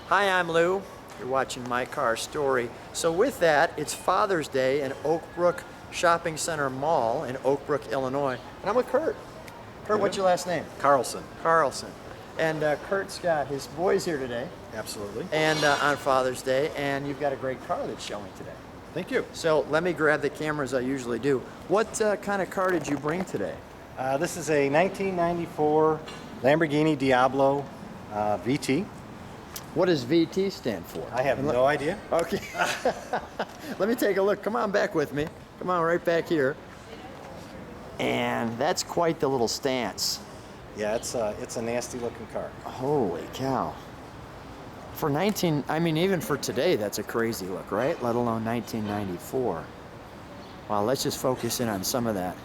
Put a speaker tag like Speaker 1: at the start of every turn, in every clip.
Speaker 1: Hi, I'm Lou. You're watching My Car Story. So with that, it's Father's Day in Oakbrook Shopping Center Mall in Oakbrook, Illinois. And I'm with Kurt. Kurt, what's your last name?
Speaker 2: Karlson.
Speaker 1: Karlson. And Kurt's got his boys here today.
Speaker 2: Absolutely.
Speaker 1: And on Father's Day, and you've got a great car that's showing today.
Speaker 2: Thank you.
Speaker 1: So let me grab the camera as I usually do. What kind of car did you bring today?
Speaker 2: This is a 1994 Lamborghini Diablo VT.
Speaker 1: What does VT stand for?
Speaker 2: I have no idea.
Speaker 1: Okay. Let me take a look. Come on back with me. Come on right back here. And that's quite the little stance.
Speaker 2: Yeah, it's a nasty looking car.
Speaker 1: Holy cow. For even for today, that's a crazy look, right? Let alone 1994. Wow, let's just focus in on some of that.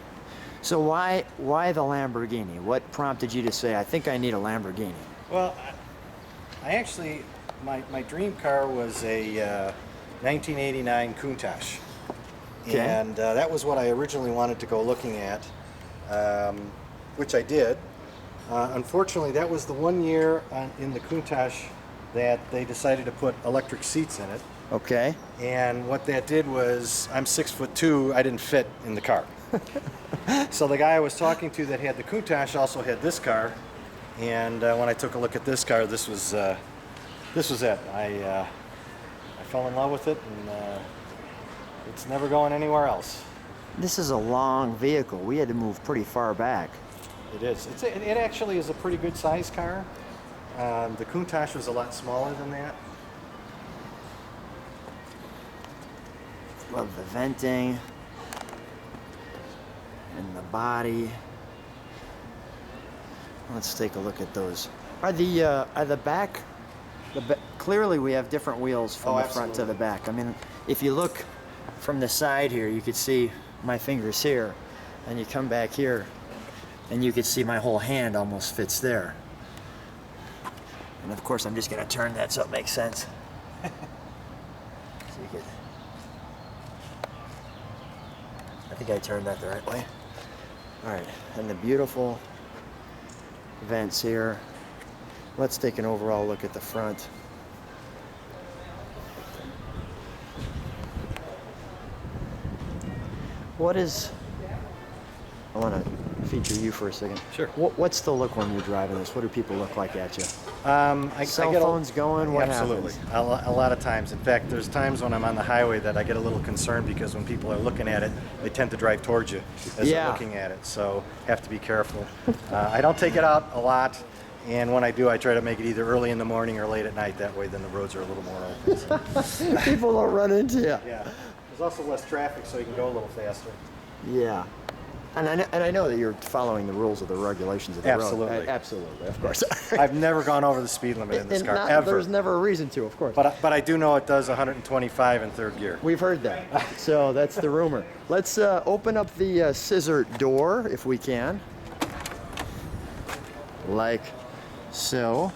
Speaker 1: So why the Lamborghini? What prompted you to say, I think I need a Lamborghini?
Speaker 2: Well, I actually, my dream car was a 1989 Countach.
Speaker 1: Okay.
Speaker 2: And that was what I originally wanted to go looking at, which I did. Unfortunately, that was the one year in the Countach that they decided to put electric seats in it.
Speaker 1: Okay.
Speaker 2: And what that did was, I'm 6'2", I didn't fit in the car. So the guy I was talking to that had the Countach also had this car, and when I took a look at this car, this was it. I fell in love with it, and it's never going anywhere else.
Speaker 1: This is a long vehicle. We had to move pretty far back.
Speaker 2: It is. It actually is a pretty good size car. The Countach was a lot smaller than that.
Speaker 1: Love the venting and the body. Let's take a look at those. Are the back? Clearly, we have different wheels from the front to the back. I mean, if you look from the side here, you could see my fingers here, and you come back here, and you could see my whole hand almost fits there. And of course, I'm just going to turn that so it makes sense. So you could. I think I turned that the right way. All right, and the beautiful vents here. Let's take an overall look at the front. I want to feature you for a second.
Speaker 2: Sure.
Speaker 1: What's the look when you're driving this? What do people look like at you? Cell
Speaker 2: I get
Speaker 1: phones going? What
Speaker 2: absolutely.
Speaker 1: happens?
Speaker 2: A lot of times. In fact, there's times when I'm on the highway that I get a little concerned because when people are looking at it, they tend to drive towards you as they're looking at it. So have to be careful. I don't take it out a lot, and when I do, I try to make it either early in the morning or late at night. That way, then the roads are a little more open. So.
Speaker 1: People don't run into you.
Speaker 2: Yeah. There's also less traffic, so you can go a little faster.
Speaker 1: Yeah. And I know that you're following the rules of the regulations of the road. Absolutely, of course.
Speaker 2: I've never gone over the speed limit in this car, ever.
Speaker 1: There's never a reason to, of course.
Speaker 2: But I do know it does 125 in third gear.
Speaker 1: We've heard that, so that's the rumor. Let's open up the scissor door, if we can. Like so.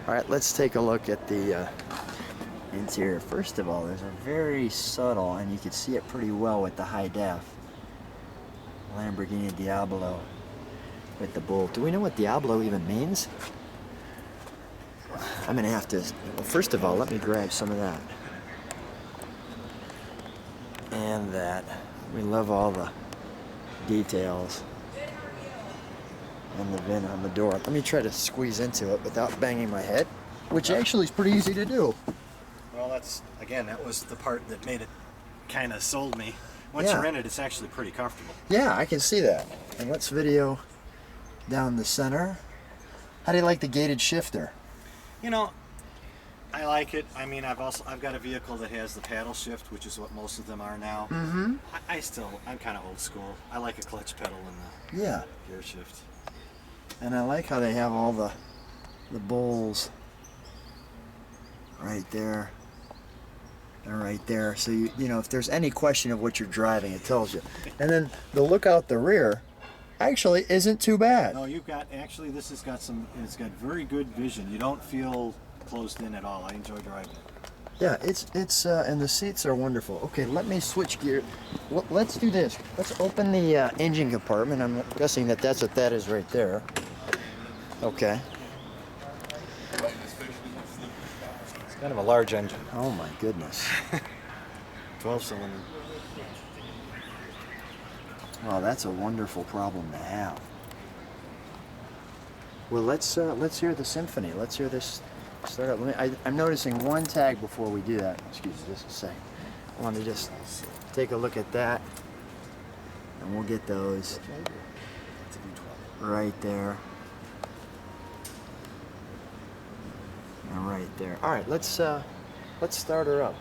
Speaker 1: All right, let's take a look at the interior. First of all, there's a very subtle, and you can see it pretty well with the high def, Lamborghini Diablo with the bull. Do we know what Diablo even means? I'm gonna have to, well, first of all, let me grab some of that. And that. We love all the details. And the VIN on the door. Let me try to squeeze into it without banging my head, which actually is pretty easy to do.
Speaker 2: Well, that was the part that made it kind of sold me. Once you're in it, it's actually pretty comfortable.
Speaker 1: Yeah, I can see that. And let's video down the center. How do you like the gated shifter?
Speaker 2: You know, I like it. I mean, I've got a vehicle that has the paddle shift, which is what most of them are now. Mm-hmm. I'm kind of old school. I like a clutch pedal in the gear shift.
Speaker 1: And I like how they have all the bowls right there. They're right there, so you know if there's any question of what you're driving, it tells you. And then the look out the rear actually isn't too bad.
Speaker 2: No, this has got it's got very good vision. You don't feel closed in at all. I enjoy driving it.
Speaker 1: Yeah, it's and the seats are wonderful. Okay, let me switch gear. Let's do this. Let's open the engine compartment. I'm guessing that's what that is right there. Okay.
Speaker 2: Kind of a large engine.
Speaker 1: Oh my goodness.
Speaker 2: 12-cylinder.
Speaker 1: Well, that's a wonderful problem to have. Well, let's hear the symphony. Let's hear this start up. I'm noticing one tag before we do that. Excuse me just a second. I want to just take a look at that, and we'll get those right there. And right there. All right, let's start her up.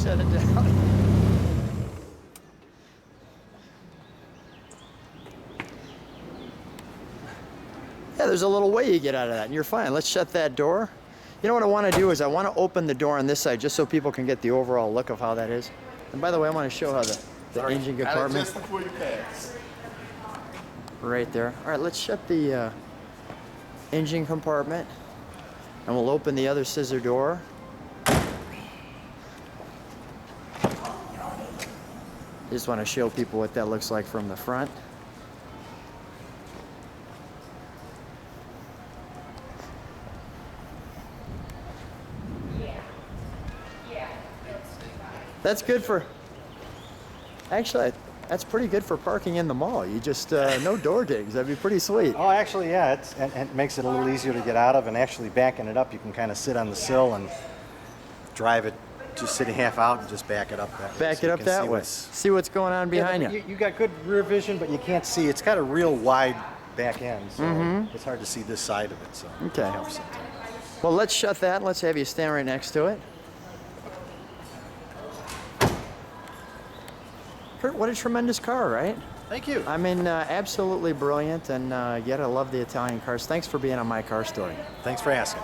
Speaker 1: Shut it down. Yeah, there's a little way you get out of that, and you're fine. Let's shut that door. You know what I want to do is I want to open the door on this side just so people can get the overall look of how that is. And by the way, I want to show how the engine compartment.
Speaker 3: Just before you pass.
Speaker 1: Right there. All right, let's shut the engine compartment, and we'll open the other scissor door. Just want to show people what that looks like from the front. That's good for, actually, that's pretty good for parking in the mall. You just, no door digs. That'd be pretty sweet.
Speaker 2: Oh, actually, yeah, and it makes it a little easier to get out of, and actually backing it up, you can kind of sit on the sill and drive it, just sitting half out and just back it up that way.
Speaker 1: Back it up that way. See what's going on behind you.
Speaker 2: You got good rear vision, but you can't see. It's got a real wide back end, so it's hard to see this side of it. So
Speaker 1: Okay.
Speaker 2: it helps sometimes.
Speaker 1: Well, let's shut that. Let's have you stand right next to it. Kurt, what a tremendous car, right?
Speaker 2: Thank you.
Speaker 1: I mean, absolutely brilliant, and yet I love the Italian cars. Thanks for being on My Car Story.
Speaker 2: Thanks for asking.